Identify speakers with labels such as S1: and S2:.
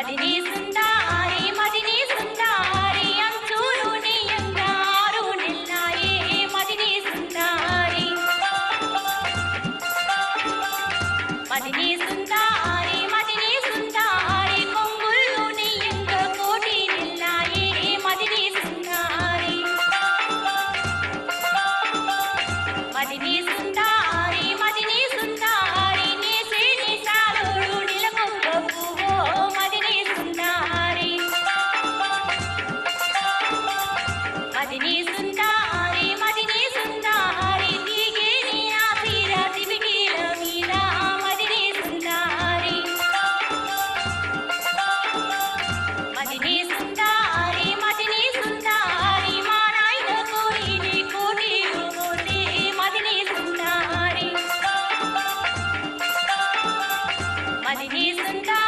S1: మదిని సుందారి మదిని సుందారి అంచులు నీయంగారు నిల్లాయే మదిని సుందారి మదిని సుందారి మదిని సుందారి కొంగుళ్ళు నీయంగ కోటి నిల్లాయే మదిని సుందారి మదిని సుందారి మదిని సుందారి నీసే నీసాలుడు నిలకొక్క పువ్వో మదిని సుందారి మదిని సుందారి మదిని సుందారి దిగే నీ ఆశీర దివిటీల మీద మదిని సుందారి మదిని సుందారి మదిని సుందారి మా నాయన కోరి నీ కోటిలు మోసే మదిని సుందారి మదిని సుందారి